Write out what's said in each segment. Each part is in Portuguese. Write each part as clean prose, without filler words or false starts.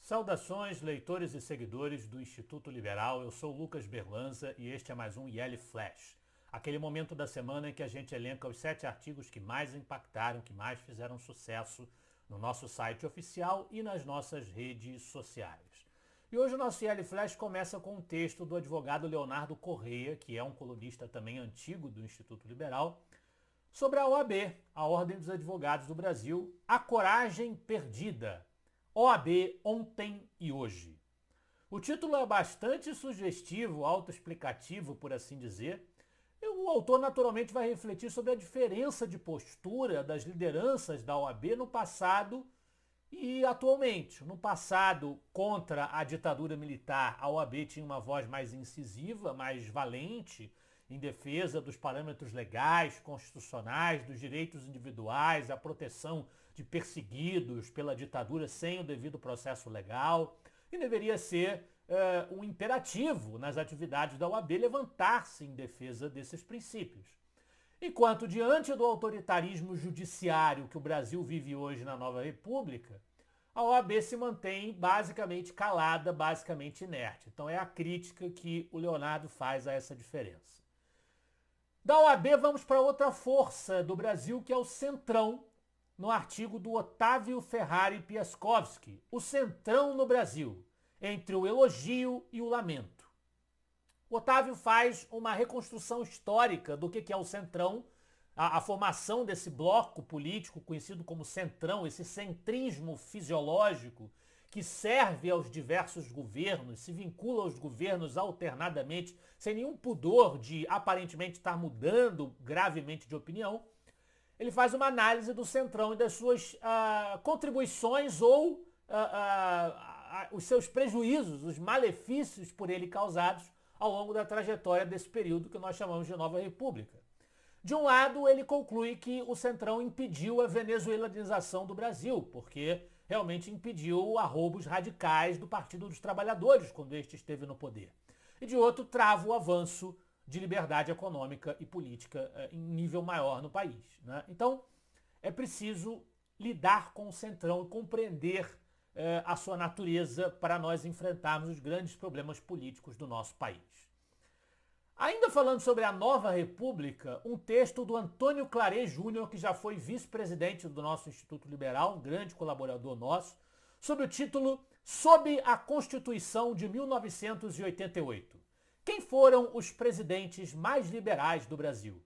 Saudações, leitores e seguidores do Instituto Liberal. Eu sou Lucas Berlanza e este é mais um IL Flash. Aquele momento da semana em que a gente elenca os 7 artigos que mais impactaram, que mais fizeram sucesso no nosso site oficial e nas nossas redes sociais. E hoje o nosso IL Flash começa com um texto do advogado Leonardo Correia, que é um colunista também antigo do Instituto Liberal, sobre a OAB, a Ordem dos Advogados do Brasil, a coragem perdida. OAB ontem e hoje. O título é bastante sugestivo, autoexplicativo, por assim dizer. E o autor naturalmente vai refletir sobre a diferença de postura das lideranças da OAB no passado e atualmente. No passado, contra a ditadura militar, a OAB tinha uma voz mais incisiva, mais valente, em defesa dos parâmetros legais, constitucionais, dos direitos individuais, a proteção de perseguidos pela ditadura sem o devido processo legal. E deveria ser um imperativo nas atividades da OAB levantar-se em defesa desses princípios. Enquanto, diante do autoritarismo judiciário que o Brasil vive hoje na nova república, a OAB se mantém basicamente calada, basicamente inerte. Então é a crítica que o Leonardo faz a essa diferença. Da OAB vamos para outra força do Brasil, que é o Centrão, no artigo do Otávio Ferrari Piaskowski, o Centrão no Brasil, entre o elogio e o lamento. O Otávio faz uma reconstrução histórica do que é o Centrão, a formação desse bloco político conhecido como Centrão, esse centrismo fisiológico que serve aos diversos governos, se vincula aos governos alternadamente, sem nenhum pudor de aparentemente estar mudando gravemente de opinião. Ele faz uma análise do Centrão e das suas contribuições ou os seus prejuízos, os malefícios por ele causados ao longo da trajetória desse período que nós chamamos de Nova República. De um lado, ele conclui que o Centrão impediu a venezuelanização do Brasil, porque realmente impediu arroubos radicais do Partido dos Trabalhadores quando este esteve no poder. E de outro, trava o avanço de liberdade econômica e política em nível maior no país, né? Então, é preciso lidar com o Centrão e compreender a sua natureza para nós enfrentarmos os grandes problemas políticos do nosso país. Ainda falando sobre a Nova República, um texto do Antônio Claret Júnior, que já foi vice-presidente do nosso Instituto Liberal, um grande colaborador nosso, sob o título Sob a Constituição de 1988. Quem foram os presidentes mais liberais do Brasil?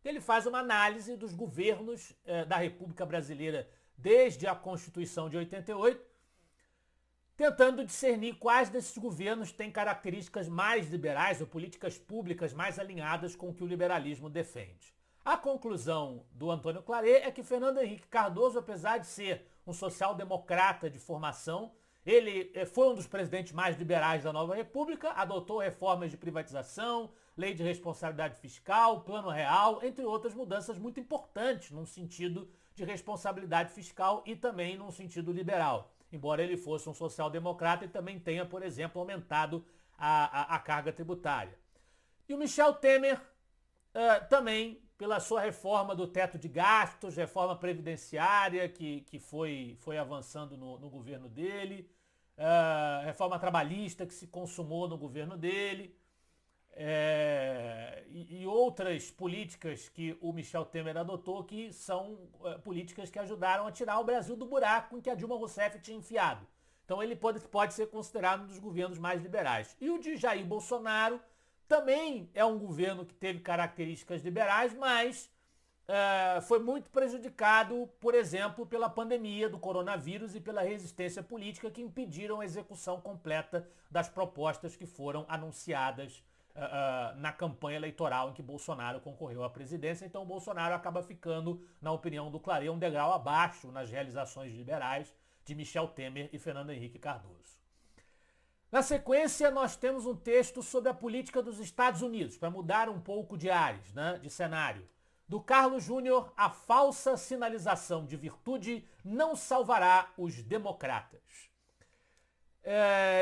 Ele faz uma análise dos governos da República Brasileira desde a Constituição de 88, tentando discernir quais desses governos têm características mais liberais ou políticas públicas mais alinhadas com o que o liberalismo defende. A conclusão do Antônio Claret é que Fernando Henrique Cardoso, apesar de ser um social-democrata de formação, ele foi um dos presidentes mais liberais da Nova República, adotou reformas de privatização, lei de responsabilidade fiscal, plano real, entre outras mudanças muito importantes num sentido de responsabilidade fiscal e também num sentido liberal. Embora ele fosse um social-democrata e também tenha, por exemplo, aumentado a carga tributária. E o Michel Temer também, pela sua reforma do teto de gastos, reforma previdenciária que foi avançando no governo dele, reforma trabalhista que se consumou no governo dele, e outras políticas que o Michel Temer adotou que são políticas que ajudaram a tirar o Brasil do buraco em que a Dilma Rousseff tinha enfiado. Então ele pode ser considerado um dos governos mais liberais. E o de Jair Bolsonaro também é um governo que teve características liberais, mas foi muito prejudicado, por exemplo, pela pandemia do coronavírus e pela resistência política que impediram a execução completa das propostas que foram anunciadas na campanha eleitoral em que Bolsonaro concorreu à presidência. Então Bolsonaro acaba ficando, na opinião do Claret, um degrau abaixo nas realizações liberais de Michel Temer e Fernando Henrique Cardoso. Na sequência, nós temos um texto sobre a política dos Estados Unidos, para mudar um pouco de ares, né, de cenário. Do Carlos Júnior, a falsa sinalização de virtude não salvará os democratas.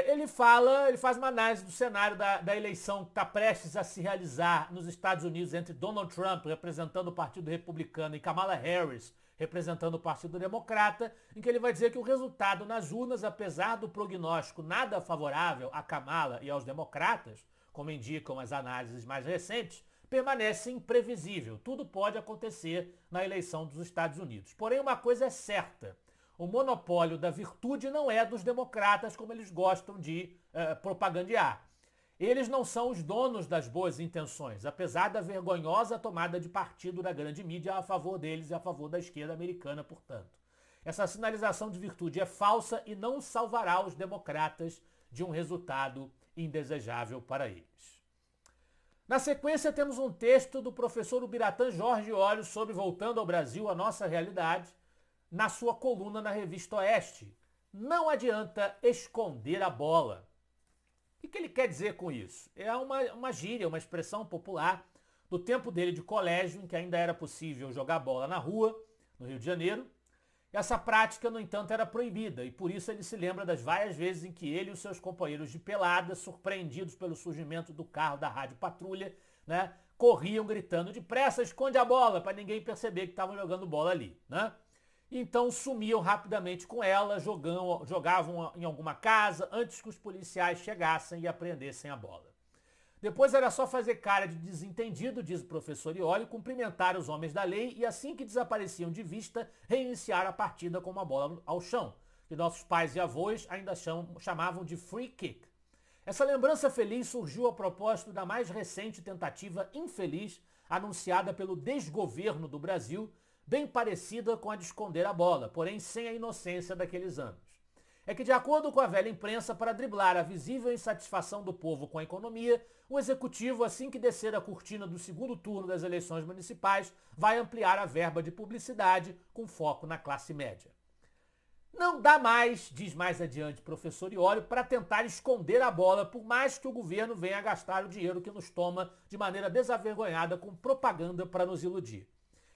Ele faz uma análise do cenário da eleição que está prestes a se realizar nos Estados Unidos entre Donald Trump, representando o Partido Republicano, e Kamala Harris, representando o Partido Democrata, em que ele vai dizer que o resultado nas urnas, apesar do prognóstico nada favorável a Kamala e aos democratas, como indicam as análises mais recentes, permanece imprevisível. Tudo pode acontecer na eleição dos Estados Unidos. Porém, uma coisa é certa. O monopólio da virtude não é dos democratas, como eles gostam de propagandear. Eles não são os donos das boas intenções, apesar da vergonhosa tomada de partido da grande mídia a favor deles e a favor da esquerda americana, portanto. Essa sinalização de virtude é falsa e não salvará os democratas de um resultado indesejável para eles. Na sequência, temos um texto do professor Ubiratã Jorge Olhos sobre Voltando ao Brasil, a Nossa Realidade, na sua coluna na Revista Oeste. Não adianta esconder a bola. O que ele quer dizer com isso? É uma gíria, uma expressão popular do tempo dele de colégio, em que ainda era possível jogar bola na rua, no Rio de Janeiro. Essa prática, no entanto, era proibida, e por isso ele se lembra das várias vezes em que ele e os seus companheiros de pelada, surpreendidos pelo surgimento do carro da Rádio Patrulha, né, corriam gritando: depressa, esconde a bola, para ninguém perceber que estavam jogando bola ali, né? Então sumiam rapidamente com ela, jogavam em alguma casa antes que os policiais chegassem e apreendessem a bola. Depois era só fazer cara de desentendido, diz o professor Ioli, cumprimentar os homens da lei e assim que desapareciam de vista, reiniciar a partida com uma bola ao chão, que nossos pais e avós ainda chamavam de free kick. Essa lembrança feliz surgiu a propósito da mais recente tentativa infeliz anunciada pelo desgoverno do Brasil, bem parecida com a de esconder a bola, porém sem a inocência daqueles anos. É que, de acordo com a velha imprensa, para driblar a visível insatisfação do povo com a economia, o executivo, assim que descer a cortina do segundo turno das eleições municipais, vai ampliar a verba de publicidade com foco na classe média. Não dá mais, diz mais adiante o professor Ioli, para tentar esconder a bola, por mais que o governo venha a gastar o dinheiro que nos toma de maneira desavergonhada com propaganda para nos iludir.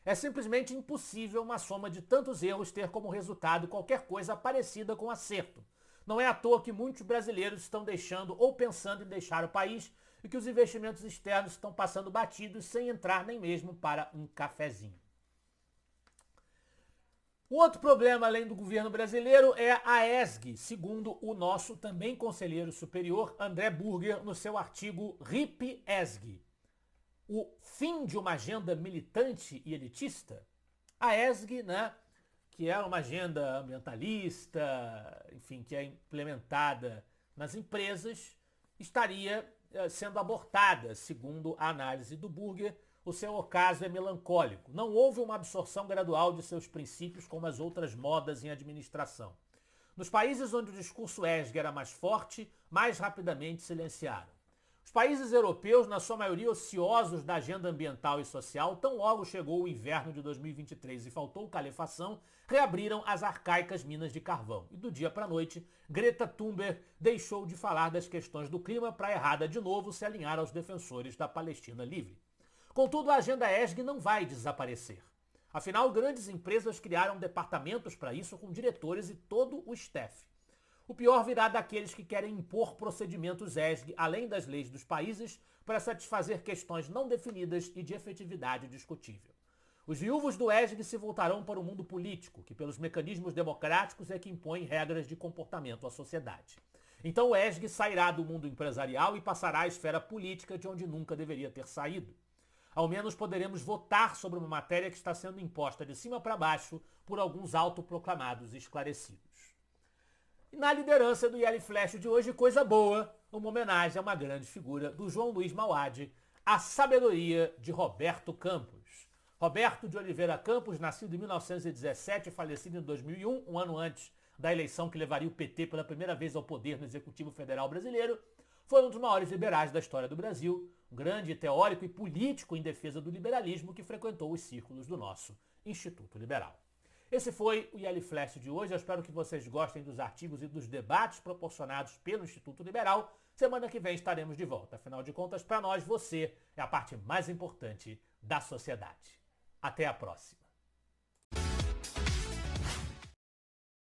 É simplesmente impossível uma soma de tantos erros ter como resultado qualquer coisa parecida com acerto. Não é à toa que muitos brasileiros estão deixando ou pensando em deixar o país e que os investimentos externos estão passando batidos sem entrar nem mesmo para um cafezinho. O outro problema, além do governo brasileiro, é a ESG, segundo o nosso também conselheiro superior, André Burger, no seu artigo RIP ESG. O fim de uma agenda militante e elitista? A ESG, né, que é uma agenda ambientalista, enfim, que é implementada nas empresas, estaria sendo abortada, segundo a análise do Burger. O seu ocaso é melancólico. Não houve uma absorção gradual de seus princípios como as outras modas em administração. Nos países onde o discurso ESG era mais forte, mais rapidamente silenciaram. Os países europeus, na sua maioria ociosos da agenda ambiental e social, tão logo chegou o inverno de 2023 e faltou calefação, reabriram as arcaicas minas de carvão. E do dia para a noite, Greta Thunberg deixou de falar das questões do clima para errada de novo se alinhar aos defensores da Palestina livre. Contudo, a agenda ESG não vai desaparecer. Afinal, grandes empresas criaram departamentos para isso com diretores e todo o staff. O pior virá daqueles que querem impor procedimentos ESG, além das leis dos países, para satisfazer questões não definidas e de efetividade discutível. Os viúvos do ESG se voltarão para o mundo político, que pelos mecanismos democráticos é que impõe regras de comportamento à sociedade. Então o ESG sairá do mundo empresarial e passará à esfera política, de onde nunca deveria ter saído. Ao menos poderemos votar sobre uma matéria que está sendo imposta de cima para baixo por alguns autoproclamados esclarecidos. E na liderança do Yeli Flash de hoje, coisa boa, uma homenagem a uma grande figura do João Luiz Mauad, a sabedoria de Roberto Campos. Roberto de Oliveira Campos, nascido em 1917 e falecido em 2001, um ano antes da eleição que levaria o PT pela primeira vez ao poder no Executivo Federal brasileiro, foi um dos maiores liberais da história do Brasil, um grande teórico e político em defesa do liberalismo que frequentou os círculos do nosso Instituto Liberal. Esse foi o Yeli Flash de hoje. Eu espero que vocês gostem dos artigos e dos debates proporcionados pelo Instituto Liberal. Semana que vem estaremos de volta. Afinal de contas, para nós, você é a parte mais importante da sociedade. Até a próxima.